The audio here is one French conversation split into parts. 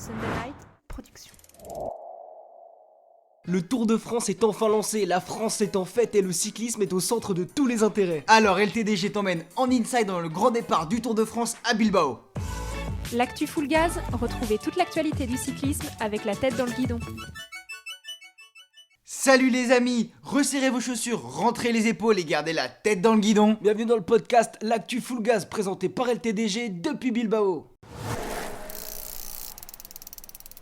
Sunday Night Production. Le Tour de France est enfin lancé, la France est en fête et le cyclisme est au centre de tous les intérêts. Alors LTDG t'emmène en inside dans le grand départ du Tour de France à Bilbao. L'actu full gaz, retrouvez toute l'actualité du cyclisme avec la tête dans le guidon. Salut les amis, resserrez vos chaussures, rentrez les épaules et gardez la tête dans le guidon. Bienvenue dans le podcast L'actu full gaz présenté par LTDG depuis Bilbao.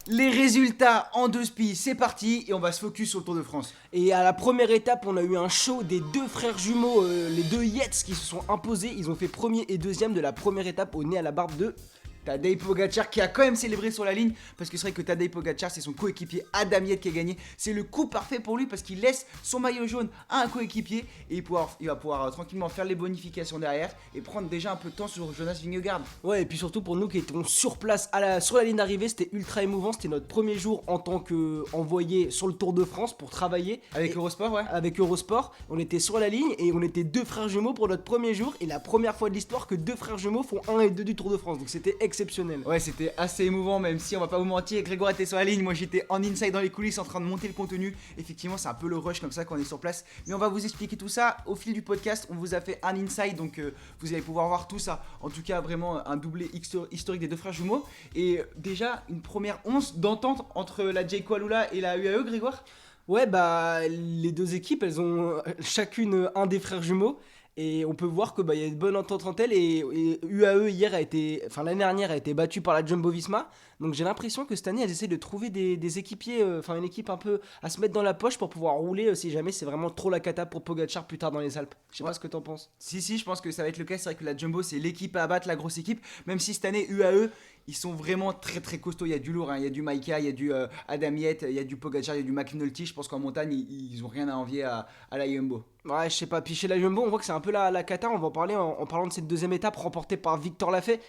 Les résultats en deux spies, c'est parti et on va se focus sur le Tour de France. Et à la première étape, on a eu un show des deux frères jumeaux, les deux Yates qui se sont imposés. Ils ont fait premier et deuxième de la première étape au nez à la barbe de... Tadej Pogacar qui a quand même célébré sur la ligne parce que c'est vrai que Tadej Pogacar c'est son coéquipier Adam Yates qui a gagné. C'est le coup parfait pour lui parce qu'il laisse son maillot jaune à un coéquipier et il va pouvoir tranquillement faire les bonifications derrière et prendre déjà un peu de temps sur Jonas Vingegaard. Ouais, et puis surtout pour nous qui étions sur place sur la ligne d'arrivée, c'était ultra émouvant. C'était notre premier jour en tant qu'envoyé sur le Tour de France pour travailler. Avec Eurosport, ouais. Avec Eurosport, on était sur la ligne et on était deux frères jumeaux pour notre premier jour. Et la première fois de l'histoire que deux frères jumeaux font 1 et 2 du Tour de France. Donc c'était exceptionnel. Ouais, c'était assez émouvant, même si on va pas vous mentir, Grégoire était sur la ligne, moi j'étais en inside dans les coulisses en train de monter le contenu. Effectivement, c'est un peu le rush comme ça quand on est sur place, mais on va vous expliquer tout ça au fil du podcast. On vous a fait un inside, donc vous allez pouvoir voir tout ça. En tout cas, vraiment un doublé historique des deux frères jumeaux. Et déjà, une première once d'entente entre la Jayco Alula et la UAE, Grégoire. Ouais, bah les deux équipes, elles ont chacune un des frères jumeaux. Et on peut voir que y a une bonne entente entre elles et UAE l'année dernière a été battue par la Jumbo-Visma. Donc j'ai l'impression que cette année elles essaient de trouver des équipiers, une équipe un peu à se mettre dans la poche pour pouvoir rouler si jamais c'est vraiment trop la cata pour Pogacar plus tard dans les Alpes. Je sais pas ce que t'en penses. Si, je pense que ça va être le cas. C'est vrai que la Jumbo c'est l'équipe à abattre, la grosse équipe. Même si cette année UAE ils sont vraiment très très costauds. Il y a du lourd, hein. Il y a du Maïka, il y a du Adam Yates, il y a du Pogacar, il y a du McNulty. Je pense qu'en montagne ils ont rien à envier à la Jumbo. Ouais, je sais pas. Puis chez la Jumbo, on voit que c'est un peu la cata. On va en parler en parlant de cette deuxième étape remportée par Victor Lafay.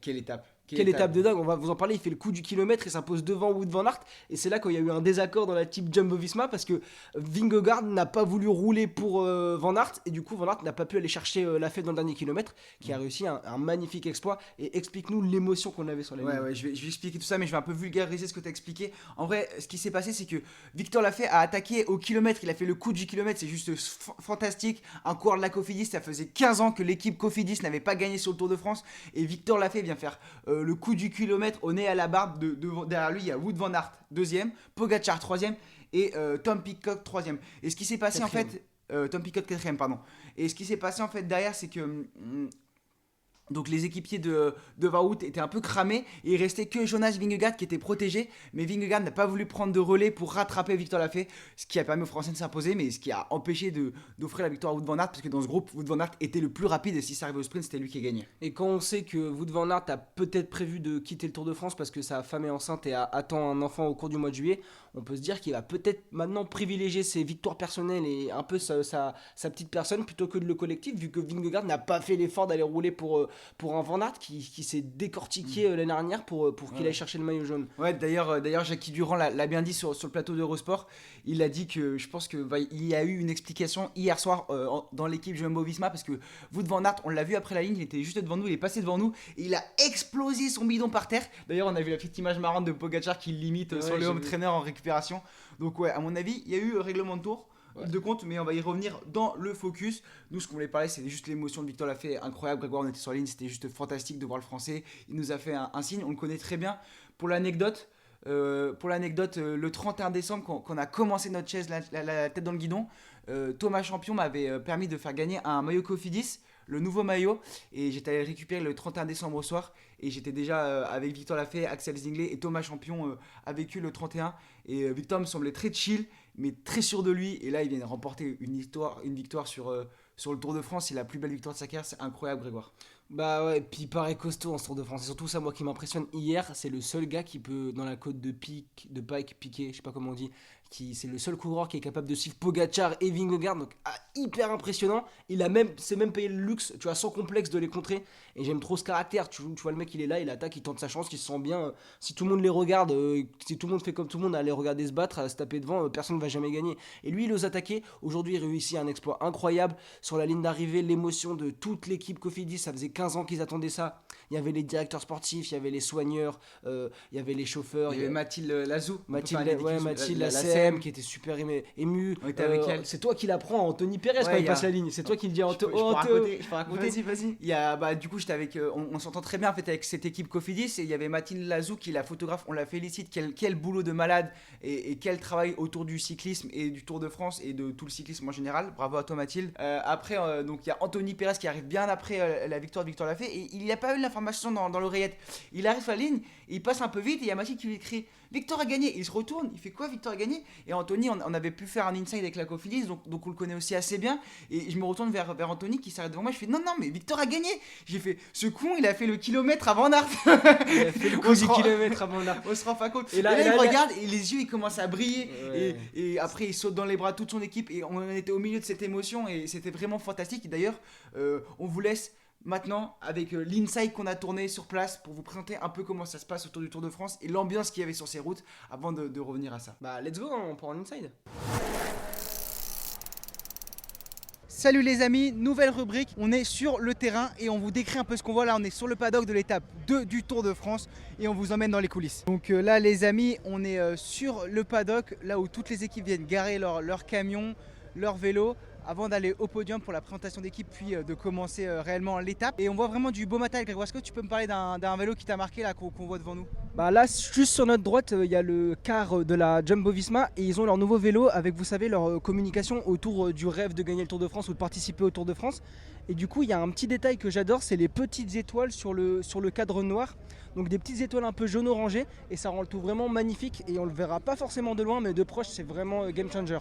Quelle étape. Quelle étape de dingue, on va vous en parler. Il fait le coup du kilomètre et s'impose devant Wout van Aert. Et c'est là qu'il y a eu un désaccord dans la team Jumbo-Visma parce que Vingegaard n'a pas voulu rouler pour Van Aert. Et du coup, Van Aert n'a pas pu aller chercher Lafay dans le dernier kilomètre, qui a réussi un magnifique exploit. Et explique-nous l'émotion qu'on avait sur la ligne. Ouais, je vais expliquer tout ça, mais je vais un peu vulgariser ce que tu as expliqué. En vrai, ce qui s'est passé, c'est que Victor Lafay a attaqué au kilomètre. Il a fait le coup du kilomètre, c'est juste fantastique. Un coureur de la Cofidis, ça faisait 15 ans que l'équipe Cofidis n'avait pas gagné sur le Tour de France. Et Victor Lafay vient faire le coup du kilomètre au nez à la barbe. Derrière lui, il y a Wout van Aert, deuxième, Pogacar, troisième, et Tom Pidcock, troisième. Et ce qui s'est passé Quatrième. en fait... Tom Pidcock, quatrième, pardon. Et ce qui s'est passé en fait derrière, c'est que... Donc les équipiers de Wout étaient un peu cramés et il restait que Jonas Vingegaard qui était protégé, mais Vingegaard n'a pas voulu prendre de relais pour rattraper Victor Lafay, ce qui a permis aux Français de s'imposer, mais ce qui a empêché d'offrir la victoire à Wout van Aert, parce que dans ce groupe, Wout van Aert était le plus rapide et si ça arrivait au sprint, c'était lui qui gagnait. Et quand on sait que Wout van Aert a peut-être prévu de quitter le Tour de France parce que sa femme est enceinte et attend un enfant au cours du mois de juillet, on peut se dire qu'il va peut-être maintenant privilégier ses victoires personnelles et un peu sa petite personne plutôt que le collectif, vu que Vingegaard n'a pas fait l'effort d'aller rouler pour un Van Aert qui s'est décortiqué l'année dernière pour qu'il aille chercher le maillot jaune. Ouais, d'ailleurs Jackie Durand l'a bien dit sur le plateau d'Eurosport. Il a dit que je pense qu'il y a eu une explication hier soir dans l'équipe Jumbo-Visma parce que Wout van Aert, on l'a vu après la ligne, il était juste devant nous, il est passé devant nous et il a explosé son bidon par terre. D'ailleurs, on a vu la petite image marrante de Pogacar qui l'imite sur le home trainer en récupération. Donc ouais, à mon avis, il y a eu règlement de tour. Ouais. De compte, mais on va y revenir dans le focus. Nous, ce qu'on voulait parler, c'est juste l'émotion de Victor Lafay, incroyable. Grégoire, on était sur la ligne, c'était juste fantastique de voir le Français. Il nous a fait un signe, on le connaît très bien. Pour l'anecdote, le 31 décembre, quand on a commencé notre chaise, la tête dans le guidon, Thomas Champion m'avait permis de faire gagner un maillot Cofidis, le nouveau maillot, et j'étais allé le récupérer le 31 décembre au soir, et j'étais déjà avec Victor Lafay, Axel Zinglet et Thomas Champion a vécu le 31, et Victor me semblait très chill, mais très sûr de lui, et là il vient de remporter une victoire sur le Tour de France. C'est la plus belle victoire de sa carrière, c'est incroyable, Grégoire. Bah ouais, puis il paraît costaud en ce Tour de France. Et surtout ça, moi qui m'impressionne hier, c'est le seul gars qui peut, dans la côte de Pike, piquer, je sais pas comment on dit, c'est le seul coureur qui est capable de suivre Pogacar et Vingegaard, donc hyper impressionnant. C'est même payé le luxe, tu vois, sans complexe de les contrer. Et j'aime trop ce caractère. Tu vois le mec, il est là, il attaque, il tente sa chance, il se sent bien. Si tout le monde les regarde, si tout le monde fait comme tout le monde, à les regarder se battre, à se taper devant, personne ne va jamais gagner. Et lui, il ose attaquer. Aujourd'hui, il réussit un exploit incroyable sur la ligne d'arrivée. L'émotion de toute l'équipe Cofidis, ça faisait 15 ans qu'ils attendaient ça. Il y avait les directeurs sportifs, il y avait les soigneurs, il y avait les chauffeurs. Il y avait Mathilde Lazou. Mathilde la CM qui était super émue. On était avec elle. C'est toi qui l'apprends à Anthony Pérez quand il passe la ligne. C'est toi qui le dis à Anthony. Je peux raconter. Vas-y. Il y a, du coup, j'étais avec. On s'entend très bien en fait avec cette équipe Cofidis. Et il y avait Mathilde Lazou qui est la photographe. On la félicite. Quel boulot de malade et quel travail autour du cyclisme et du Tour de France et de tout le cyclisme en général. Bravo à toi Mathilde. Après, donc il y a Anthony Pérez qui arrive bien après la victoire de Victor Lafay. Et il n'a pas eu l'information dans l'oreillette. Il arrive à la ligne, il passe un peu vite et il y a Mathilde qui lui écrit Victor a gagné. Il se retourne, il fait quoi Victor a gagné? Et Anthony, on avait pu faire un inside avec la Cofidis, donc on le connaît aussi assez bien. Et je me retourne vers Anthony qui s'arrête devant moi. Je fais non, mais Victor a gagné. J'ai fait ce con, il a fait le kilomètre avant Nart. Il a fait le coup du kilomètre avant Nart. On se rend pas compte. Et là, il regarde et les yeux ils commencent à briller. Ouais. Et après, il saute dans les bras de toute son équipe. Et on était au milieu de cette émotion et c'était vraiment fantastique. Et d'ailleurs, on vous laisse maintenant avec l'inside qu'on a tourné sur place pour vous présenter un peu comment ça se passe autour du Tour de France et l'ambiance qu'il y avait sur ces routes avant de revenir à ça. Bah let's go, on prend l'inside. Salut les amis, nouvelle rubrique, on est sur le terrain et on vous décrit un peu ce qu'on voit là, on est sur le paddock de l'étape 2 du Tour de France et on vous emmène dans les coulisses. Donc là les amis, on est sur le paddock, là où toutes les équipes viennent garer leur camion, leur vélo, avant d'aller au podium pour la présentation d'équipe puis de commencer réellement l'étape. Et on voit vraiment du beau matériel. Grégoire, est-ce que tu peux me parler d'un vélo qui t'a marqué là qu'on voit devant nous? Bah là, juste sur notre droite, il y a le car de la Jumbo-Visma et ils ont leur nouveau vélo avec, vous savez, leur communication autour du rêve de gagner le Tour de France ou de participer au Tour de France. Et du coup, il y a un petit détail que j'adore, c'est les petites étoiles sur le cadre noir. Donc des petites étoiles un peu jaune-orangé et ça rend le tout vraiment magnifique et on le verra pas forcément de loin, mais de proche, c'est vraiment game changer.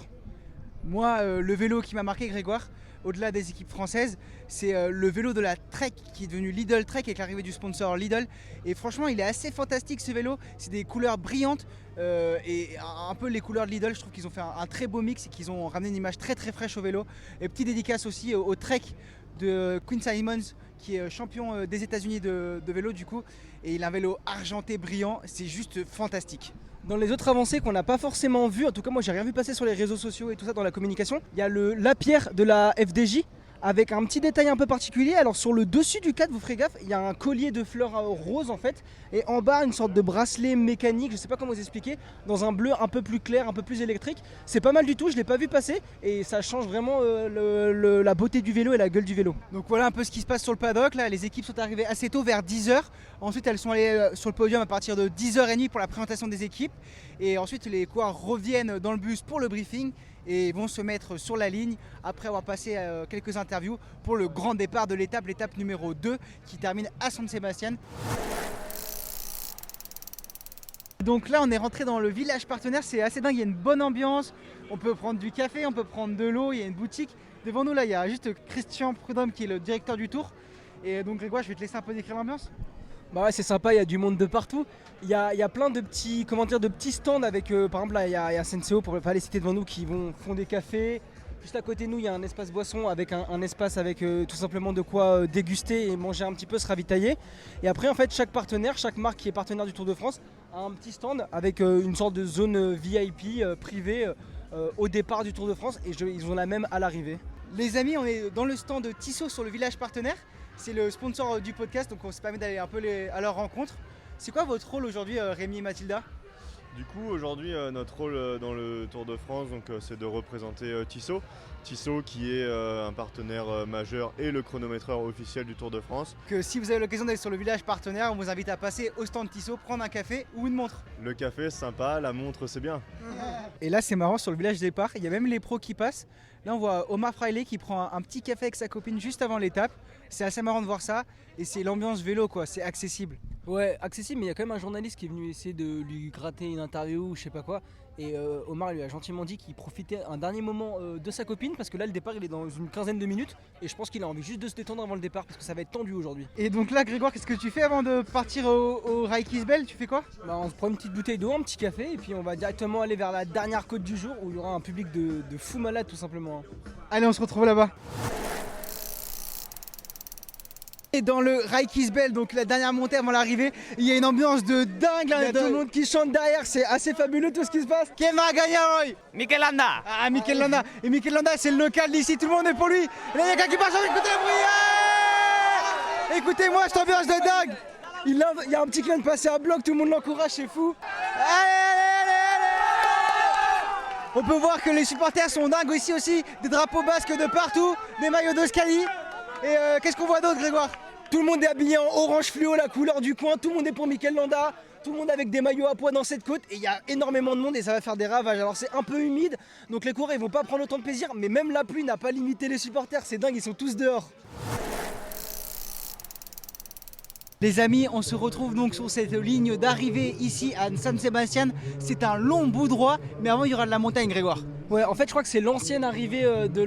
Moi, le vélo qui m'a marqué, Grégoire, au-delà des équipes françaises, c'est le vélo de la Trek qui est devenu Lidl Trek avec l'arrivée du sponsor Lidl. Et franchement, il est assez fantastique ce vélo. C'est des couleurs brillantes et un peu les couleurs de Lidl. Je trouve qu'ils ont fait un très beau mix et qu'ils ont ramené une image très très fraîche au vélo. Et petite dédicace aussi au Trek de Quinn Simmons qui est champion des États-Unis de vélo du coup. Et il a un vélo argenté brillant, c'est juste fantastique. Dans les autres avancées qu'on n'a pas forcément vues, en tout cas moi j'ai rien vu passer sur les réseaux sociaux et tout ça dans la communication, il y a la pierre de la FDJ avec un petit détail un peu particulier. Alors sur le dessus du cadre, vous ferez gaffe, il y a un collier de fleurs rose en fait, et en bas une sorte de bracelet mécanique, je sais pas comment vous expliquer, dans un bleu un peu plus clair, un peu plus électrique. C'est pas mal du tout, je l'ai pas vu passer et ça change vraiment la beauté du vélo et la gueule du vélo. Donc voilà un peu ce qui se passe sur le paddock. Là, les équipes sont arrivées assez tôt, vers 10h. Ensuite, elles sont allées sur le podium à partir de 10h30 pour la présentation des équipes. Et ensuite, les coureurs reviennent dans le bus pour le briefing et vont se mettre sur la ligne après avoir passé quelques interviews pour le grand départ de l'étape numéro 2 qui termine à San Sebastián. Donc là on est rentré dans le village partenaire, c'est assez dingue, il y a une bonne ambiance, on peut prendre du café, on peut prendre de l'eau, il y a une boutique. Devant nous là il y a juste Christian Prudhomme qui est le directeur du Tour. Et donc Grégoire, je vais te laisser un peu décrire l'ambiance. Bah ouais, c'est sympa, il y a du monde de partout. Il y a plein de petits, de petits stands avec, par exemple là il y a Senseo, pour ne pas les citer devant nous, qui font des cafés. Juste à côté de nous, il y a un espace boisson avec un espace avec tout simplement de quoi déguster et manger un petit peu, se ravitailler. Et après, en fait, chaque partenaire, chaque marque qui est partenaire du Tour de France a un petit stand avec une sorte de zone VIP privée au départ du Tour de France et ils ont la même à l'arrivée. Les amis, on est dans le stand de Tissot sur le village partenaire. C'est le sponsor du podcast, donc on se permet d'aller un peu à leur rencontre. C'est quoi votre rôle aujourd'hui, Rémi et Mathilda ? Du coup, aujourd'hui, notre rôle dans le Tour de France, c'est de représenter Tissot. Tissot qui est un partenaire majeur et le chronométreur officiel du Tour de France. Que si vous avez l'occasion d'aller sur le village partenaire, on vous invite à passer au stand Tissot, prendre un café ou une montre. Le café, c'est sympa, la montre, c'est bien. Et là, c'est marrant, sur le village départ, il y a même les pros qui passent. Là, on voit Omar Fraile qui prend un petit café avec sa copine juste avant l'étape. C'est assez marrant de voir ça. Et c'est l'ambiance vélo, quoi. C'est accessible. Ouais, accessible, mais il y a quand même un journaliste qui est venu essayer de lui gratter une interview ou je sais pas quoi. Et Omar lui a gentiment dit qu'il profitait un dernier moment de sa copine parce que là le départ il est dans une quinzaine de minutes et je pense qu'il a envie juste de se détendre avant le départ parce que ça va être tendu aujourd'hui. Et donc là, Grégoire, qu'est-ce que tu fais avant de partir au Raikisbel? Tu fais quoi? Bah, on se prend une petite bouteille d'eau, un petit café et puis on va directement aller vers la dernière côte du jour où il y aura un public de fous malades tout simplement. Allez, on se retrouve là-bas. Et dans le Raikisbel, donc la dernière montée avant l'arrivée, il y a une ambiance de dingue là. Il y a tout le monde qui chante derrière, c'est assez fabuleux tout ce qui se passe. Qui va gagner, Roy? Mikel Landa. Ah, Mikel Landa. Et Mikel Landa, c'est le local d'ici, tout le monde est pour lui. Et là, il y a quelqu'un qui passe, écoutez le bruit. Yeah. Écoutez-moi cette ambiance de dingue. Il y a un petit qui vient de passer à bloc, tout le monde l'encourage, c'est fou. Allez. On peut voir que les supporters sont dingues ici aussi, des drapeaux basques de partout, des maillots d'Euskadi. Et qu'est-ce qu'on voit d'autre, Grégoire? Tout le monde est habillé en orange fluo, la couleur du coin, tout le monde est pour Mikel Landa, tout le monde avec des maillots à pois dans cette côte et il y a énormément de monde et ça va faire des ravages. Alors c'est un peu humide, donc les coureurs ils vont pas prendre autant de plaisir, mais même la pluie n'a pas limité les supporters, c'est dingue, ils sont tous dehors. Les amis, on se retrouve donc sur cette ligne d'arrivée ici à San Sebastian. C'est un long bout droit, mais avant il y aura de la montagne, Grégoire. Ouais, en fait, je crois que c'est l'ancienne arrivée de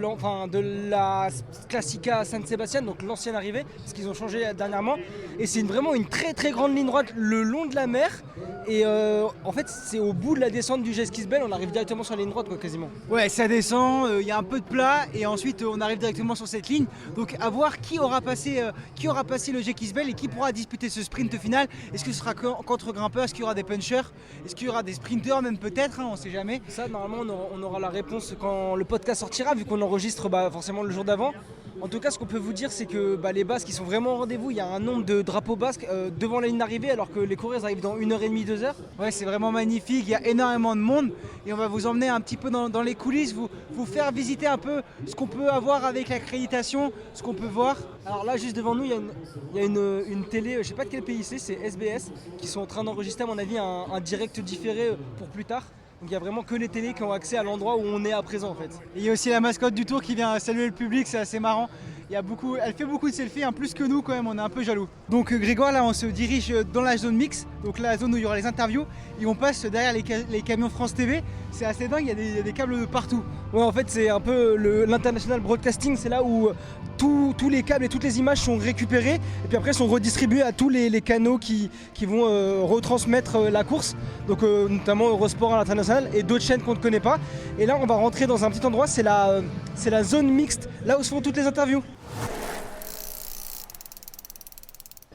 la Classica à San Sebastian, donc l'ancienne arrivée, parce qu'ils ont changé dernièrement. Et c'est vraiment une très très grande ligne droite le long de la mer. Et en fait, c'est au bout de la descente du Jeskisbel, on arrive directement sur la ligne droite, quoi, quasiment. Ouais, ça descend, il y a un peu de plat, et ensuite on arrive directement sur cette ligne. Donc à voir qui aura passé le Jeskisbel et qui pourra disputer ce sprint final. Est-ce que ce sera contre grimpeurs? Est-ce qu'il y aura des punchers? Est-ce qu'il y aura des sprinters même peut-être, hein, on sait jamais. Ça, normalement, on aura la réponse quand le podcast sortira, vu qu'on enregistre forcément le jour d'avant. En tout cas, ce qu'on peut vous dire, c'est que les Basques, ils sont vraiment au rendez-vous. Il y a un nombre de drapeaux basques devant la ligne d'arrivée, alors que les coureurs arrivent dans 1h30, 2h. Ouais, c'est vraiment magnifique, il y a énormément de monde et on va vous emmener un petit peu dans les coulisses, vous faire visiter un peu ce qu'on peut avoir avec l'accréditation, ce qu'on peut voir. Alors là, juste devant nous, il y a une télé, je sais pas de quel pays c'est SBS, qui sont en train d'enregistrer, à mon avis, un direct différé pour plus tard. Donc il y a vraiment que les télés qui ont accès à l'endroit où on est à présent en fait. Et il y a aussi la mascotte du Tour qui vient saluer le public, c'est assez marrant. Elle fait beaucoup de selfies, plus que nous quand même, on est un peu jaloux. Donc Grégoire, là on se dirige dans la zone mix, donc la zone où il y aura les interviews, et on passe derrière les camions France TV. C'est assez dingue, il y a des câbles de partout. Ouais, en fait c'est un peu l'international broadcasting, c'est là où tous les câbles et toutes les images sont récupérées et puis après sont redistribuées à tous les canaux qui vont retransmettre la course, donc notamment Eurosport à l'international et d'autres chaînes qu'on ne connaît pas. Et là on va rentrer dans un petit endroit, c'est la zone mixte, là où se font toutes les interviews.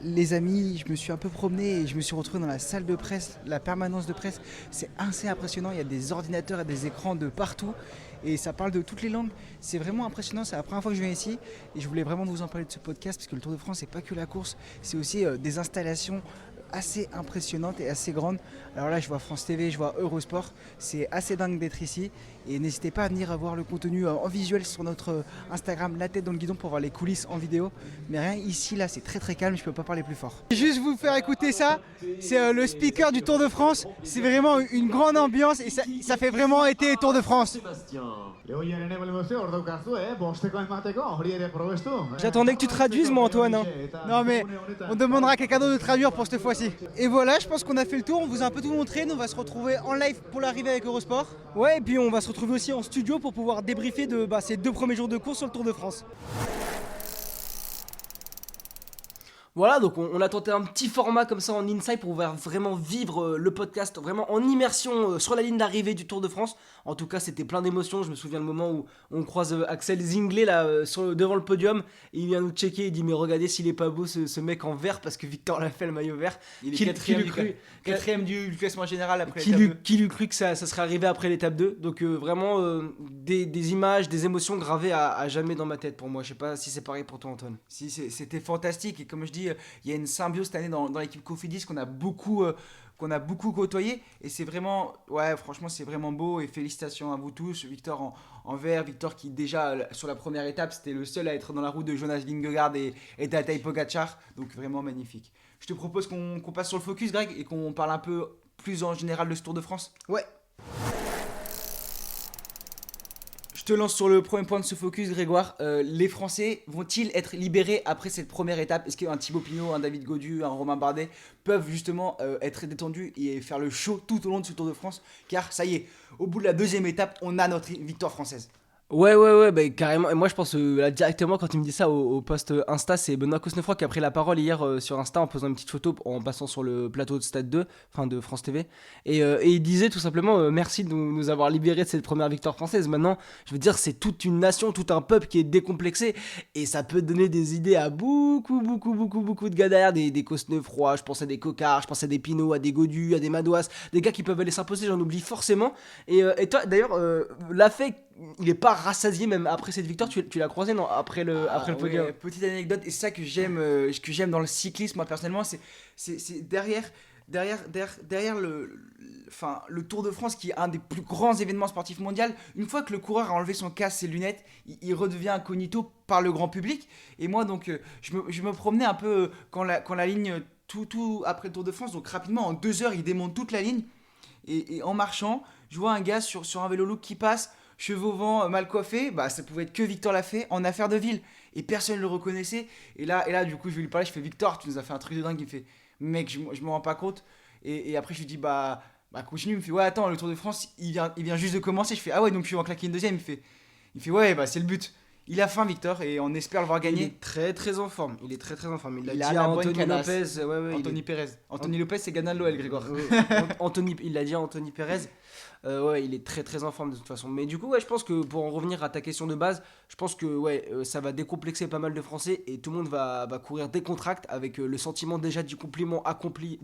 Les amis, je me suis un peu promené et je me suis retrouvé dans la salle de presse, la permanence de presse. C'est assez impressionnant, il y a des ordinateurs et des écrans de partout et ça parle de toutes les langues. C'est vraiment impressionnant, c'est la première fois que je viens ici et je voulais vraiment vous en parler de ce podcast parce que le Tour de France, c'est pas que la course, c'est aussi des installations assez impressionnantes et assez grandes. Alors là, je vois France TV, je vois Eurosport, c'est assez dingue d'être ici et n'hésitez pas à venir voir le contenu en visuel sur notre Instagram, La Tête dans le Guidon, pour voir les coulisses en vidéo. Mais rien ici, là, c'est très très calme, je peux pas parler plus fort. Juste vous faire écouter ça, c'est le speaker du Tour de France, c'est vraiment une grande ambiance et ça fait vraiment été Tour de France. J'attendais que tu traduises moi Antoine. Hein. Non mais on demandera à quelqu'un d'autre de traduire pour cette fois-ci. Et voilà, je pense qu'on a fait le tour, on vous a un peu tout montré, nous on va se retrouver en live pour l'arrivée avec Eurosport. Ouais, et puis on va se retrouver aussi en studio pour pouvoir débriefer de ces 2 premiers jours de course sur le Tour de France. Voilà, donc on a tenté un petit format comme ça en inside pour vraiment vivre le podcast, vraiment en immersion sur la ligne d'arrivée du Tour de France. En tout cas, c'était plein d'émotions. Je me souviens le moment où on croise Axel Zinglet là, devant le podium. Et il vient nous checker, il dit mais regardez s'il est pas beau ce mec en vert, parce que Victor l'a fait le maillot vert. Il est quatrième du classement général après l'étape 2. Qui lui cru que ça serait arrivé après l'étape 2. Donc vraiment des images, des émotions gravées à jamais dans ma tête pour moi. Je sais pas si c'est pareil pour toi Antoine. Si, c'était fantastique et comme je dis, il y a une symbiose cette année dans l'équipe Cofidis qu'on a beaucoup côtoyé et c'est vraiment, ouais, franchement c'est vraiment beau et félicitations à vous tous. Victor en vert, Victor qui déjà sur la première étape c'était le seul à être dans la roue de Jonas Vingegaard et Tadej Pogačar, donc vraiment magnifique. Je te propose qu'on passe sur le focus, Greg, et qu'on parle un peu plus en général de ce Tour de France. Ouais. Je te lance sur le premier point de ce focus, Grégoire. Les Français vont-ils être libérés après cette première étape? Est-ce qu'un Thibaut Pinot, un David Gaudu, un Romain Bardet peuvent justement être détendus et faire le show tout au long de ce Tour de France? Car ça y est, au bout de la deuxième étape, on a notre victoire française. Ouais, bah, carrément. Et moi, je pense là, directement quand tu me dis ça au post Insta, c'est Benoît Cosnefroy qui a pris la parole hier sur Insta en posant une petite photo en passant sur le plateau de Stade 2, enfin de France TV. Et il disait tout simplement merci de nous avoir libérés de cette première victoire française. Maintenant, je veux dire, c'est toute une nation, tout un peuple qui est décomplexé et ça peut donner des idées à beaucoup de gars derrière, des Cosnefroy, je pense à des Coquards, je pense à des Pinot, à des Godus, à des Madouas, des gars qui peuvent aller s'imposer, j'en oublie forcément. Et toi, d'ailleurs, l'a fait. Il est pas rassasié même après cette victoire, tu l'as croisé non après le podium. Ouais, petite anecdote, et c'est ça que j'aime dans le cyclisme moi personnellement, c'est derrière le Tour de France qui est un des plus grands événements sportifs mondiaux. Une fois que le coureur a enlevé son casque, ses lunettes, il redevient incognito par le grand public. Et moi donc je me promenais un peu quand la ligne tout après le Tour de France, donc rapidement en 2 heures il démonte toute la ligne et en marchant je vois un gars sur un vélo look qui passe, cheveux au vent, mal coiffé, bah ça pouvait être que Victor Lafay en affaire de ville. Et personne ne le reconnaissait. Et là, du coup, je vais lui parler, je fais Victor, tu nous as fait un truc de dingue. Il me fait, mec, je me rends pas compte. Et après, je lui dis, bah continue. Il me fait, ouais, attends, le Tour de France, il vient juste de commencer. Je fais, ah ouais, donc tu vas en claquer une deuxième. Il fait, ouais, bah c'est le but. Il a faim, Victor, et on espère le voir gagner. Il est très en forme. Il Il a a dit la à bonne Anthony canasse. Lopez. Anthony Pérez. Anthony Lopez, c'est gagnant de l'OL, Grégoire. Il l'a dit à Anthony Pérez. Ouais, il est très en forme de toute façon. Mais du coup, ouais, je pense que pour en revenir à ta question de base, je pense que ça va décomplexer pas mal de Français et tout le monde va courir décontracté avec le sentiment déjà du compliment accompli,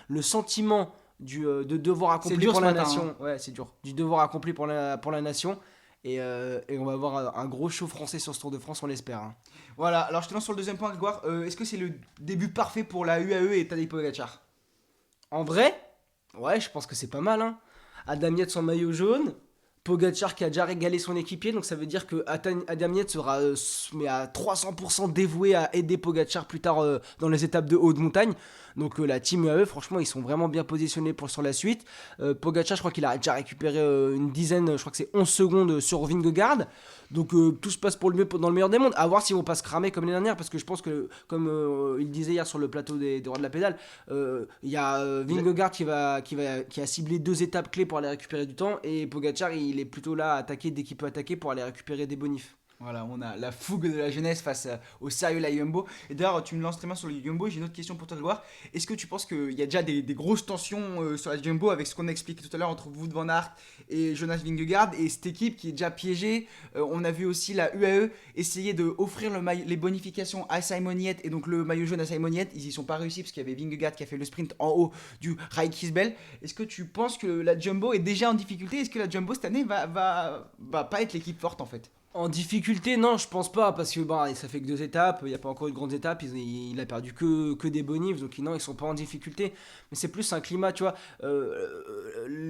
le sentiment de devoir accompli pour la nation. Ouais, c'est dur. Du devoir accompli pour la nation. Et on va avoir un gros show français sur ce Tour de France, on l'espère. Hein. Voilà, alors je te lance sur le deuxième point, Grégoire. Est-ce que c'est le début parfait pour la UAE et Tadej Pogacar? En vrai, ouais, je pense que c'est pas mal. Hein. Adam Yates en maillot jaune, Pogacar qui a déjà régalé son équipier, donc ça veut dire que Adam Yates sera mais à 300% dévoué à aider Pogacar plus tard dans les étapes de haute montagne. Donc la team UAE, franchement, ils sont vraiment bien positionnés sur la suite. Pogacar, je crois qu'il a déjà récupéré une dizaine, je crois que c'est 11 secondes sur Vingegaard. Donc tout se passe pour le mieux dans le meilleur des mondes. À voir s'ils vont pas se cramer comme les dernières, parce que je pense que, comme il disait hier sur le plateau des Rois de la Pédale, il y a Vingegaard qui a ciblé 2 étapes clés pour aller récupérer du temps, et Pogacar, il est plutôt là à attaquer dès qu'il peut attaquer pour aller récupérer des bonifs. Voilà, on a la fougue de la jeunesse face au sérieux la Jumbo. Et d'ailleurs, tu me lances très bien sur le Jumbo. J'ai une autre question pour toi, Grégoire. Est-ce que tu penses qu'il y a déjà des grosses tensions sur la Jumbo avec ce qu'on a expliqué tout à l'heure entre Wout van Aert et Jonas Vingegaard et cette équipe qui est déjà piégée? On a vu aussi la UAE essayer de offrir les bonifications à Simon Yates et donc le maillot jaune à Simon Yates. Ils y sont pas réussi parce qu'il y avait Vingegaard qui a fait le sprint en haut du Raikisbel. Est-ce que tu penses que la Jumbo est déjà en difficulté? Est-ce que la Jumbo cette année va pas être l'équipe forte en fait? En difficulté, non, je pense pas, parce que ça fait que 2 étapes, il n'y a pas encore eu de grandes étapes, il a perdu que des bonifs, donc non, ils sont pas en difficulté, mais c'est plus un climat, tu vois.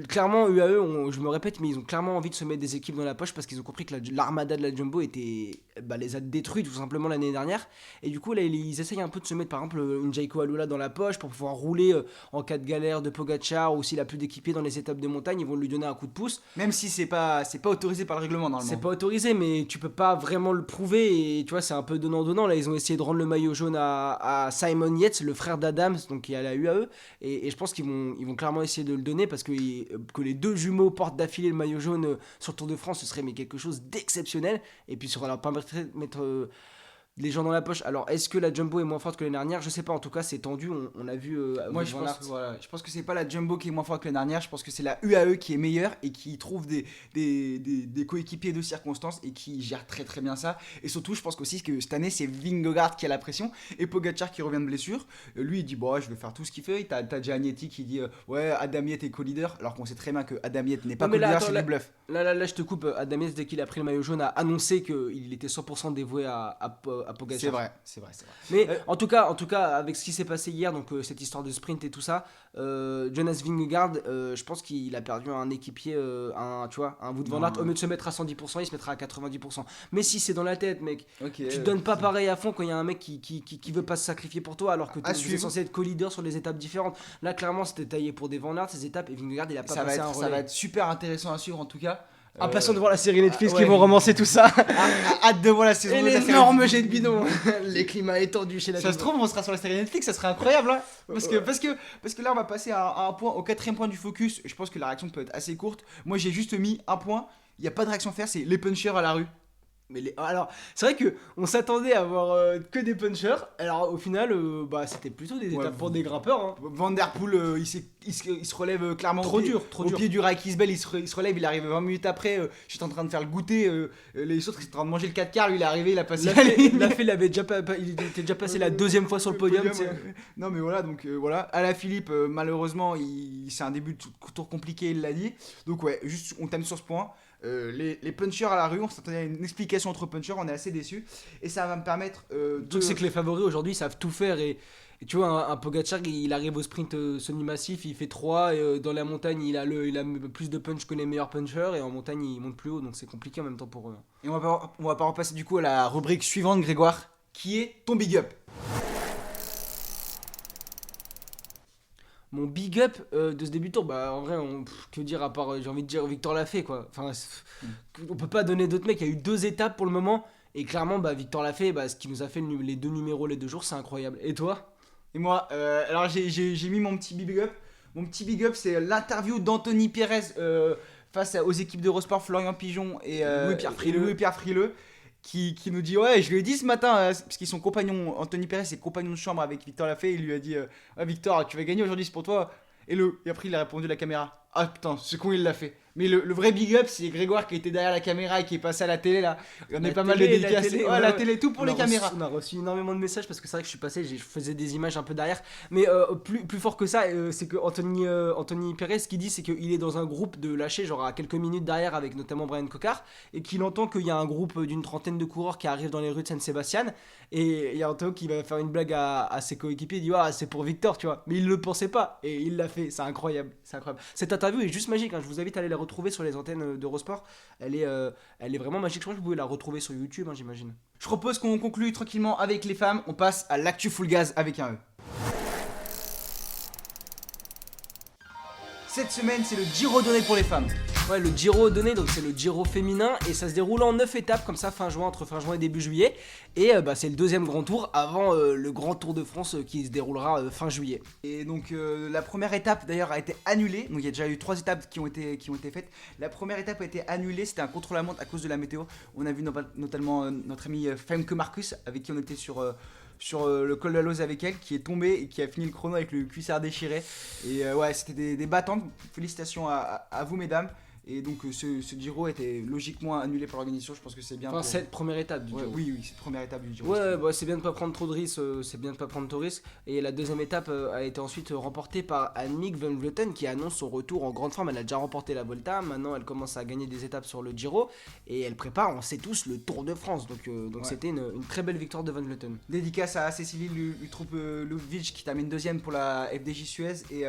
Clairement, UAE, je me répète, mais ils ont clairement envie de se mettre des équipes dans la poche parce qu'ils ont compris que l'armada de la Jumbo les a détruits tout simplement l'année dernière, et du coup, là, ils essayent un peu de se mettre, par exemple, une Jaiko Alula dans la poche pour pouvoir rouler en cas de galère de Pogacar, ou s'il a plus d'équipier dans les étapes de montagne, ils vont lui donner un coup de pouce. Même si c'est pas autorisé par le règlement normalement. C'est pas autorisé, mais tu peux pas vraiment le prouver, et tu vois, c'est un peu donnant. Là, ils ont essayé de rendre le maillot jaune à Simon Yates, le frère d'Adams, donc qui est à la UAE, et je pense qu'ils vont clairement essayer de le donner, parce que les 2 jumeaux portent d'affilée le maillot jaune sur le Tour de France, ce serait quelque chose d'exceptionnel, et puis ça leur permettrait de mettre les gens dans la poche. Alors, est-ce que la Jumbo est moins forte que l'année dernière? Je sais pas, en tout cas, c'est tendu, on a vu... Moi, je pense que c'est pas la Jumbo qui est moins forte que l'année dernière, je pense que c'est la UAE qui est meilleure et qui trouve des coéquipiers de circonstances et qui gère très très bien ça. Et surtout, je pense aussi que cette année, c'est Vingegaard qui a la pression et Pogacar qui revient de blessure. Lui, il dit, je vais faire tout ce qu'il fait. T'as Giannetti qui dit, ouais, Adam Yates est co-leader, alors qu'on sait très bien que Adam Yates n'est pas co-leader, c'est du bluff. Là, je te coupe. Adam Yates, dès qu'il a pris le maillot jaune, a annoncé qu'il était 100% dévoué à Pogacar. C'est vrai. Mais en tout cas, avec ce qui s'est passé hier, donc cette histoire de sprint et tout ça, Jonas Vingegaard, je pense qu'il a perdu un équipier, un Wout van Aert. Au lieu de se mettre à 110%, il se mettra à 90%. Mais si c'est dans la tête, mec, tu te donnes pas pareil à fond quand il y a un mec qui veut pas se sacrifier pour toi, alors que tu es censé être co-leader sur les étapes différentes. Là, clairement, c'était taillé pour des Van Aert ces étapes, et Vingegaard, il a pas passé un relais. Ça va être super intéressant à suivre en tout cas. Impatient de voir la série Netflix ouais. qui vont romancer tout ça. Hâte de voir la saison Et 2 de la série l'énorme jet de bidon. Les climats étendus chez la Ça se trouve, on sera sur la série Netflix, ça serait incroyable, hein. Parce que là, on va passer à un point, au 4ème point du focus. Je pense que la réaction peut être assez courte. Moi, j'ai juste mis un point. Il n'y a pas de réaction à faire, c'est les punchers à la rue. Alors, c'est vrai que on s'attendait à avoir que des punchers. Alors, au final, c'était plutôt des Ouais, étapes pour des grimpeurs. Hein. Van Der Poel, il se relève clairement Trop dur. au pied du Raikisbel, il se relève, il arrive 20 minutes après. J'étais en train de faire le goûter. Les autres, ils étaient en train de manger le 4 quarts. Lui, il est arrivé, il a passé Il était déjà passé la deuxième fois sur le podium. tu sais. ouais. Non, mais voilà, donc voilà. Alaphilippe, malheureusement, c'est un début de tour compliqué, il l'a dit. Donc, ouais, juste on t'aime sur ce point. Les punchers à la rue, on s'attendait à une explication entre punchers, on est assez déçus. Et ça va me permettre Le truc, c'est que les favoris aujourd'hui ils savent tout faire. Et tu vois, un Pogacar, il arrive au sprint semi-massif, il fait 3. Et dans la montagne, il a plus de punch que les meilleurs punchers. Et en montagne, il monte plus haut. Donc c'est compliqué en même temps pour eux. Et on va pas repasser du coup à la rubrique suivante, Grégoire, qui est ton big up. Mon big up de ce début de tour, en vrai, que dire à part, j'ai envie de dire Victor Lafay quoi. Enfin, on peut pas donner d'autres mecs. Il y a eu 2 étapes pour le moment. Et clairement, Victor Lafay, ce qui nous a fait les 2 numéros les 2 jours, c'est incroyable. Et toi? Et moi, alors j'ai mis mon petit big up. Mon petit big up, c'est l'interview d'Anthony Pérez face aux équipes d'Eurosport, Florian Pigeon et Louis-Pierre Frileux, qui nous dit, ouais, je lui ai dit ce matin, parce qu'ils sont compagnons, Anthony Pérez est compagnon de chambre avec Victor Lafay, il lui a dit, Victor, tu vas gagner aujourd'hui, c'est pour toi. Et après, il a répondu à la caméra, ah putain, ce con, il l'a fait. Mais le vrai big up, c'est Grégoire qui était derrière la caméra et qui est passé à la télé là. On a pas mal de dédicaces. La télé, tout pour les caméras. On a reçu énormément de messages parce que c'est vrai que je suis passé, je faisais des images un peu derrière. Mais plus fort que ça, c'est que Anthony Pérez, ce qu'il dit, c'est qu'il est dans un groupe de lâcher, genre à quelques minutes derrière, avec notamment Brian Cocard, et qu'il entend qu'il y a un groupe d'une trentaine de coureurs qui arrivent dans les rues de San-Sébastien. Et il y a Anthony qui va faire une blague à ses coéquipiers, il dit c'est pour Victor, tu vois. Mais il le pensait pas et il l'a fait, c'est incroyable. Cette interview est juste magique, hein. Je vous invite à aller la retrouver sur les antennes d'Eurosport. Elle est vraiment magique. Je crois que vous pouvez la retrouver sur YouTube, hein, j'imagine. Je propose qu'on conclue tranquillement avec les femmes. On passe à l'actu full gaz avec un E. Cette semaine, c'est le Giro donné pour les femmes. Ouais, le Giro donné, donc c'est le Giro féminin et ça se déroule en 9 étapes comme ça entre fin juin et début juillet. Et c'est le 2e grand tour avant le grand Tour de France qui se déroulera fin juillet. Et donc la première étape d'ailleurs a été annulée. Donc il y a déjà eu 3 étapes qui ont été faites. La première étape a été annulée, c'était un contre-la-montre à cause de la météo. On a vu notamment notre ami Femke Marcus avec qui on était sur le col de la Lose avec elle, qui est tombé et qui a fini le chrono avec le cuissard déchiré. Et ouais, c'était des battantes. Félicitations à vous mesdames. Et donc ce Giro était logiquement annulé par l'organisation, je pense que c'est bien. Enfin, cette première étape du Giro. Oui, cette première étape du Giro. Ouais, c'est bien de pas prendre trop de risques, Et la deuxième étape a été ensuite remportée par Annemiek van Vleuten qui annonce son retour en grande forme. Elle a déjà remporté la Volta, maintenant elle commence à gagner des étapes sur le Giro et elle prépare, on sait tous, le Tour de France. Donc c'était une très belle victoire de van Vleuten. Dédicace à Cécilie Lutroupe-Lovic qui termine 2ème pour la FDJ Suez et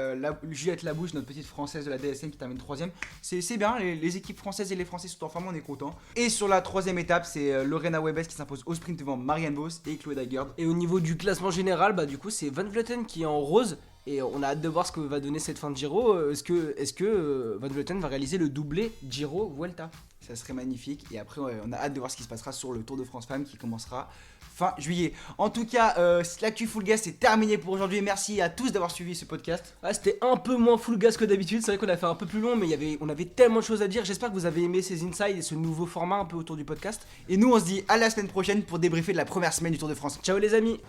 Juliette Labouche, notre petite française de la DSM, qui termine 3ème. C'est bien, les équipes françaises et les Français sont en forme, on est contents. Et sur la 3ème étape, c'est Lorena Wiebes qui s'impose au sprint devant Marianne Vos et Chloé Dagerd. Et au niveau du classement général, du coup c'est Van Vleuten qui est en rose. Et on a hâte de voir ce que va donner cette fin de Giro. Est-ce que Van Vleuten va réaliser le doublé Giro-Vuelta? Ça serait magnifique. Et après, on a hâte de voir ce qui se passera sur le Tour de France Femmes qui commencera fin juillet. En tout cas, l'actu full gas c'est terminé pour aujourd'hui. Merci à tous d'avoir suivi ce podcast. C'était un peu moins full gas que d'habitude. C'est vrai qu'on a fait un peu plus long, mais on avait tellement de choses à dire. J'espère que vous avez aimé ces insights et ce nouveau format un peu autour du podcast. Et nous, on se dit à la semaine prochaine pour débriefer de la première semaine du Tour de France. Ciao les amis.